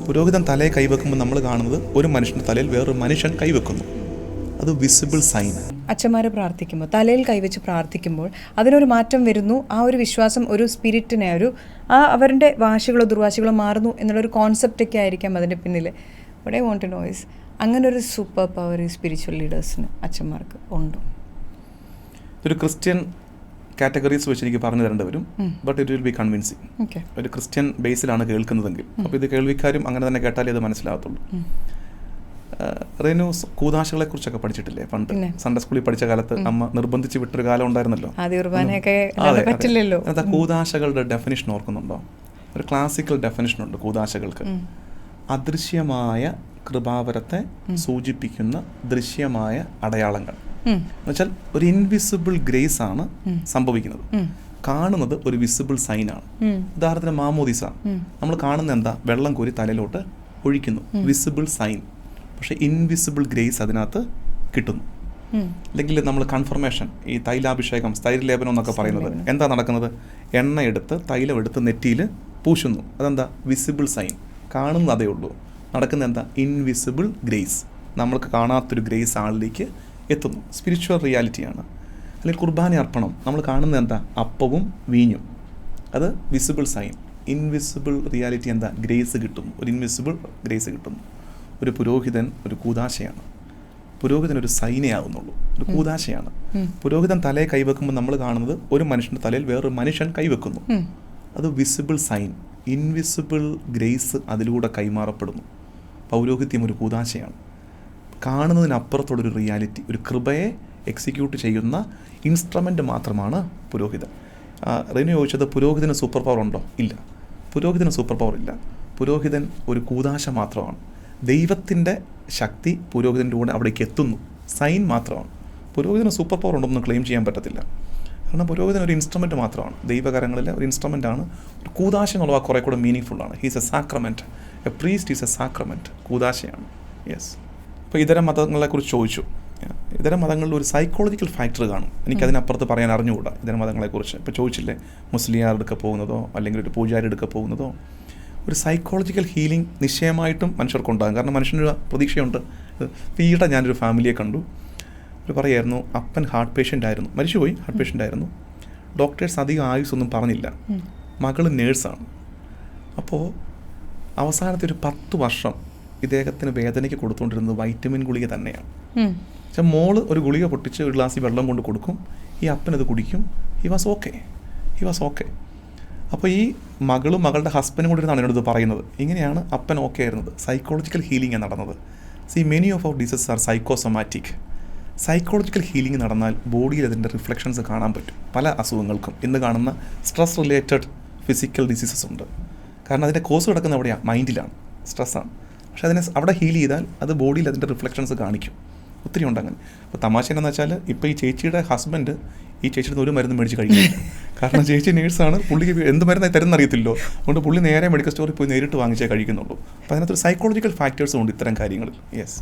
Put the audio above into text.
പുരോഹിതൻ തലയെ കൈവെക്കുമ്പോൾ നമ്മൾ കാണുന്നത് ഒരു മനുഷ്യൻ്റെ തലയിൽ വേറൊരു മനുഷ്യൻ കൈവെക്കുന്നു. അത് വിസിബിൾ സൈൻ. അച്ഛന്മാർ പ്രാർത്ഥിക്കുമ്പോൾ, തലയിൽ കൈവച്ച് പ്രാർത്ഥിക്കുമ്പോൾ അതിനൊരു മാറ്റം വരുന്നു. ആ ഒരു വിശ്വാസം ഒരു സ്പിരിറ്റിനെ, അവരുടെ വാശികളോ ദുർവാശികളോ മാറുന്നു എന്നുള്ളൊരു കോൺസെപ്റ്റൊക്കെ ആയിരിക്കാം അതിൻ്റെ പിന്നിൽ. What I want to know is, അങ്ങനെ ഒരു സൂപ്പർ പവർ ഈ സ്പിരിച്വൽ ലീഡേഴ്സിന് അച്ഛന്മാർക്ക് ഉണ്ടോ? ഒരു ക്രിസ്ത്യൻ കാറ്റഗറീസ് വെച്ച് എനിക്ക് പറഞ്ഞു തരേണ്ടി വരും. But it will be convincing. ഒരു ക്രിസ്ത്യൻ ബേസിലാണ് കേൾക്കുന്നതെങ്കിൽ, അപ്പോൾ ഇത് കേൾവിക്കാരും അങ്ങനെ തന്നെ കേട്ടാലേ അത് മനസ്സിലാകത്തുള്ളൂ. റേനു കൂതാശകളെ കുറിച്ചൊക്കെ പഠിച്ചിട്ടില്ലേ പണ്ട്? സൺഡേ സ്കൂളിൽ പഠിച്ച കാലത്ത് അമ്മ നിർബന്ധിച്ച് വിട്ടൊരു കാലം ഉണ്ടായിരുന്നല്ലോ. കൂതാശകളുടെ ഡെഫിനിഷൻ ഓർക്കുന്നുണ്ടോ? ഒരു ക്ലാസിക്കൽ ഡെഫിനിഷൻ ഉണ്ട് കൂതാശകൾക്ക്. അദൃശ്യമായ കൃപാവരത്തെ സൂചിപ്പിക്കുന്ന ദൃശ്യമായ അടയാളങ്ങൾ. എന്നുവെച്ചാൽ ഒരു ഇൻവിസിബിൾ ഗ്രേസ് ആണ് സംഭവിക്കുന്നത്. കാണുന്നത് ഒരു വിസിബിൾ സൈൻ ആണ്. ഉദാഹരണത്തിന് മാമോദിസ, നമ്മൾ കാണുന്ന എന്താ? വെള്ളം കോരി തലയിലോട്ട് ഒഴിക്കുന്നു, വിസിബിൾ സൈൻ. പക്ഷെ ഇൻവിസിബിൾ ഗ്രേസ് അതിനകത്ത് കിട്ടുന്നു. അല്ലെങ്കിൽ നമ്മൾ കൺഫർമേഷൻ, ഈ തൈലാഭിഷേകം, സ്ഥൈര്യലേപനം എന്നൊക്കെ പറയുന്നത് എന്താ നടക്കുന്നത്? എണ്ണ എടുത്ത് തൈലം എടുത്ത് നെറ്റിയിൽ പൂശുന്നു. അതെന്താ? Visible sign. കാണുന്നത് അതേ ഉള്ളൂ. നടക്കുന്ന എന്താ? Invisible grace. നമ്മൾക്ക് കാണാത്തൊരു ഗ്രേസ് ആളിലേക്ക് എത്തുന്നു. സ്പിരിച്വൽ റിയാലിറ്റിയാണ്. അല്ലെങ്കിൽ കുർബാന അർപ്പണം, നമ്മൾ കാണുന്നത് എന്താ? അപ്പവും വീഞ്ഞും. അത് വിസിബിൾ സൈൻ. ഇൻവിസിബിൾ റിയാലിറ്റി എന്താ? ഗ്രേസ് കിട്ടുന്നു. ഒരു ഇൻവിസിബിൾ ഗ്രേസ് കിട്ടുന്നു. ഒരു പുരോഹിതൻ ഒരു കൂതാശയാണ്. പുരോഹിതൻ ഒരു സൈനേ ആകുന്നുള്ളൂ, ഒരു കൂതാശയാണ്. പുരോഹിതൻ തലയെ കൈവെക്കുമ്പോൾ നമ്മൾ കാണുന്നത് ഒരു മനുഷ്യൻ്റെ തലയിൽ വേറൊരു മനുഷ്യൻ കൈവെക്കുന്നു. അത് വിസിബിൾ സൈൻ. ഇൻവിസിബിൾ ഗ്രേസ് അതിലൂടെ കൈമാറപ്പെടുന്നു. പൗരോഹിത്യം ഒരു കൂതാശയാണ്. കാണുന്നതിനപ്പുറത്തുള്ളൊരു റിയാലിറ്റി, ഒരു കൃപയെ എക്സിക്യൂട്ട് ചെയ്യുന്ന ഇൻസ്ട്രുമെൻ്റ് മാത്രമാണ് പുരോഹിതൻ. റെനു ചോദിച്ചത് പുരോഹിതന് സൂപ്പർ പവർ ഉണ്ടോ? ഇല്ല, പുരോഹിതന് സൂപ്പർ പവർ ഇല്ല. പുരോഹിതൻ ഒരു കൂതാശ മാത്രമാണ്. ദൈവത്തിൻ്റെ ശക്തി പുരോഹിതൻ്റെ കൂടെ അവിടേക്ക് എത്തുന്നു. സൈൻ മാത്രമാണ്. പുരോഹിതന് സൂപ്പർ പവർ ഉണ്ടെന്ന് ക്ലെയിം ചെയ്യാൻ പറ്റത്തില്ല. കാരണം പുരോഹിതൻ ഒരു ഇൻസ്ട്രുമെൻറ്റ് മാത്രമാണ്. ദൈവകരങ്ങളിലെ ഒരു ഇൻസ്ട്രുമെൻ്റാണ്. ഒരു കൂതാശ എന്നുള്ള കുറേ കൂടെ മീനിങ് ഫുള്ളാണ്. He's a sacrament. A priest is a sacrament. കൂതാശയാണ്. യെസ്. ഇപ്പോൾ ഇതര മതങ്ങളെക്കുറിച്ച് ചോദിച്ചു. ഇതര മതങ്ങളിൽ ഒരു സൈക്കോളജിക്കൽ ഫാക്ടർ കാണും. എനിക്കതിനപ്പുറത്ത് പറയാൻ അറിഞ്ഞുകൂടാ ഇതര മതങ്ങളെക്കുറിച്ച്. ഇപ്പോൾ ചോദിച്ചില്ലേ, മുസ്ലിയാരെടുക്ക പോകുന്നതോ അല്ലെങ്കിൽ ഒരു പൂജാരി എടുക്ക പോകുന്നതോ, ഒരു സൈക്കോളജിക്കൽ ഹീലിംഗ് നിശ്ചയമായിട്ടും മനുഷ്യർക്കുണ്ടാകും. കാരണം മനുഷ്യനൊരു പ്രതീക്ഷയുണ്ട്. ഈയിടെ ഞാനൊരു ഫാമിലിയെ കണ്ടു. ഒരു പറയായിരുന്നു, അപ്പൻ ഹാർട്ട് പേഷ്യൻ്റ് ആയിരുന്നു, മരിച്ചുപോയി, ഹാർട്ട് പേഷ്യൻ്റ് ആയിരുന്നു. ഡോക്ടേഴ്സ് അധികം ആയുസൊന്നും പറഞ്ഞില്ല. മകൾ നേഴ്സാണ്. അപ്പോൾ അവസാനത്തെ ഒരു 10 വർഷം ഇദ്ദേഹത്തിന് വേദനയ്ക്ക് കൊടുത്തുകൊണ്ടിരുന്നത് വൈറ്റമിൻ ഗുളിക തന്നെയാണ്. പക്ഷെ മോള് ഒരു ഗുളിക പൊട്ടിച്ച് ഒരു ഗ്ലാസ്സിൽ വെള്ളം കൊണ്ട് കൊടുക്കും, ഈ അപ്പനത് കുടിക്കും. He was okay. അപ്പോൾ ഈ മകളും മകളുടെ ഹസ്ബൻഡും കൂടി ഇരുന്നാണ് എന്നോട് പറയുന്നത്. ഇങ്ങനെയാണ് അപ്പൻ ഓക്കെ ആയിരുന്നത്. സൈക്കോളജിക്കൽ ഹീലിംഗ് നടന്നത്. Many of our diseases are psychosomatic. Psychological healing നടന്നാൽ ബോഡിയിൽ അതിൻ്റെ റിഫ്ലക്ഷൻസ് കാണാൻ പറ്റും. പല അസുഖങ്ങൾക്കും ഇന്ന് കാണുന്ന സ്ട്രെസ് റിലേറ്റഡ് ഫിസിക്കൽ ഡിസീസസ് ഉണ്ട്. കാരണം അതിൻ്റെ കോസ് കിടക്കുന്ന എവിടെയാണ്? മൈൻഡിലാണ്, സ്ട്രെസ്സാണ്. പക്ഷെ അതിനെ അവിടെ ഹീൽ ചെയ്താൽ അത് ബോഡിയിൽ അതിൻ്റെ റിഫ്ലക്ഷൻസ് കാണിക്കും. ഒത്തിരി ഉണ്ട് അങ്ങനെ. അപ്പോൾ തമാശ എന്താണെന്ന് വെച്ചാൽ, ഇപ്പോൾ ഈ ചേച്ചിയുടെ ഹസ്ബൻഡ് ഈ ചേച്ചിയുടെ ഒരു മരുന്ന് മേടിച്ച് കഴിക്കുന്നില്ല. കാരണം ചേച്ചി നേഴ്സാണ്, പുള്ളിക്ക് എന്ത് മരുന്നായി തരുന്നറിയത്തില്ലോ. അതുകൊണ്ട് പുള്ളി നേരെ മെഡിക്കൽ സ്റ്റോറിൽ പോയി നേരിട്ട് വാങ്ങിച്ചേ കഴിക്കുന്നുള്ളൂ. അപ്പോൾ അതിനകത്തൊരു സൈക്കോളജിക്കൽ ഫാക്ടേഴ്സും ഉണ്ട് ഇത്തരം കാര്യങ്ങളിൽ. യെസ്.